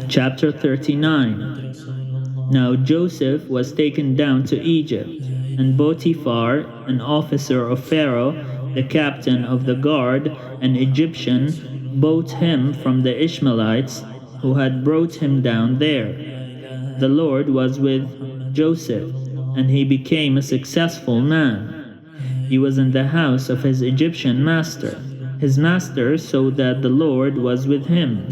Chapter 39. Now Joseph was taken down to Egypt, and Potiphar, an officer of Pharaoh, the captain of the guard, an Egyptian, bought him from the Ishmaelites who had brought him down there. The Lord was with Joseph, and he became a successful man. He was in the house of his Egyptian master. His master saw that the Lord was with him,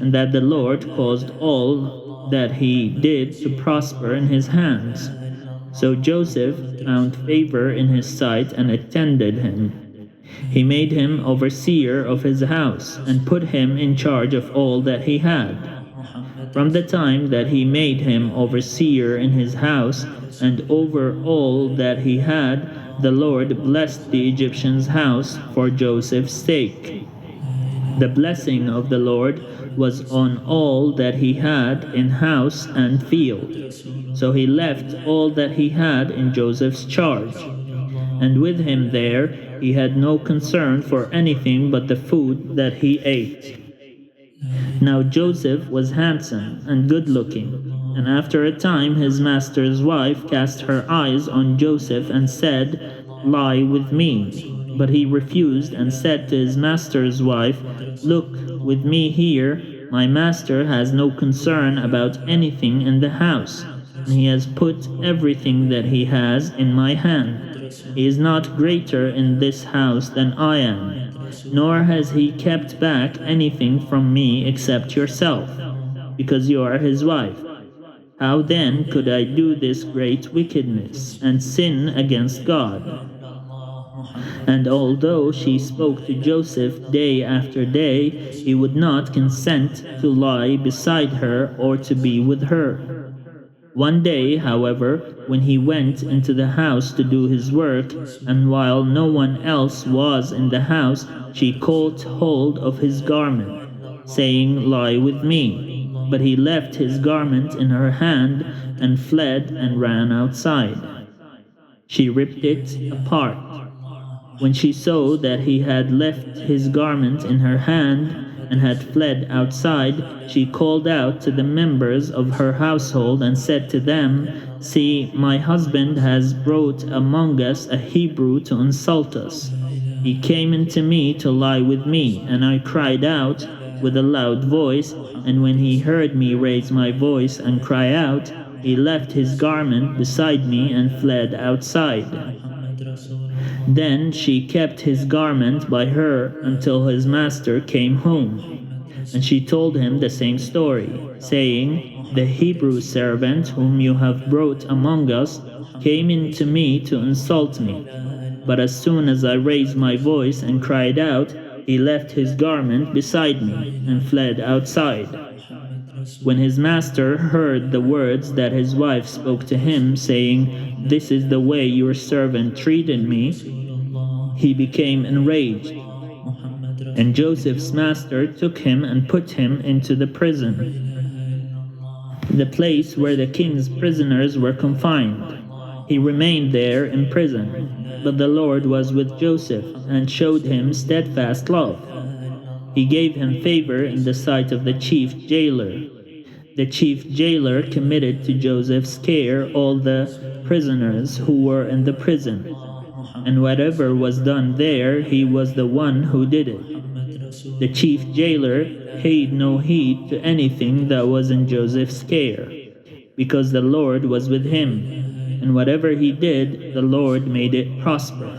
and that the Lord caused all that he did to prosper in his hands. So Joseph found favor in his sight and attended him. He made him overseer of his house, and put him in charge of all that he had. From the time that he made him overseer in his house and over all that he had, the Lord blessed the Egyptian's house for Joseph's sake. The blessing of the Lord was on all that he had in house and field. So he left all that he had in Joseph's charge. And with him there he had no concern for anything but the food that he ate. Now Joseph was handsome and good-looking, and after a time his master's wife cast her eyes on Joseph and said, "Lie with me." But he refused and said to his master's wife, "Look with me here. My master has no concern about anything in the house, and he has put everything that he has in my hand. He is not greater in this house than I am, nor has he kept back anything from me except yourself, because you are his wife. How then could I do this great wickedness and sin against God?" And although she spoke to Joseph day after day, he would not consent to lie beside her or to be with her. One day, however, when he went into the house to do his work, and while no one else was in the house, she caught hold of his garment, saying, "Lie with me." But he left his garment in her hand and fled and ran outside. She ripped it apart. When she saw that he had left his garment in her hand and had fled outside, she called out to the members of her household and said to them, "See, my husband has brought among us a Hebrew to insult us. He came into me to lie with me, and I cried out with a loud voice, and when he heard me raise my voice and cry out, he left his garment beside me and fled outside." Then she kept his garment by her until his master came home. And she told him the same story, saying, "The Hebrew servant whom you have brought among us came in to me to insult me. But as soon as I raised my voice and cried out, he left his garment beside me and fled outside." When his master heard the words that his wife spoke to him, saying, "This is the way your servant treated me," he became enraged. And Joseph's master took him and put him into the prison, the place where the king's prisoners were confined. He remained there in prison, but the Lord was with Joseph and showed him steadfast love. He gave him favor in the sight of the chief jailer. The chief jailer committed to Joseph's care all the prisoners who were in the prison, and whatever was done there, he was the one who did it. The chief jailer paid no heed to anything that was in Joseph's care, because the Lord was with him, and whatever he did, the Lord made it prosper.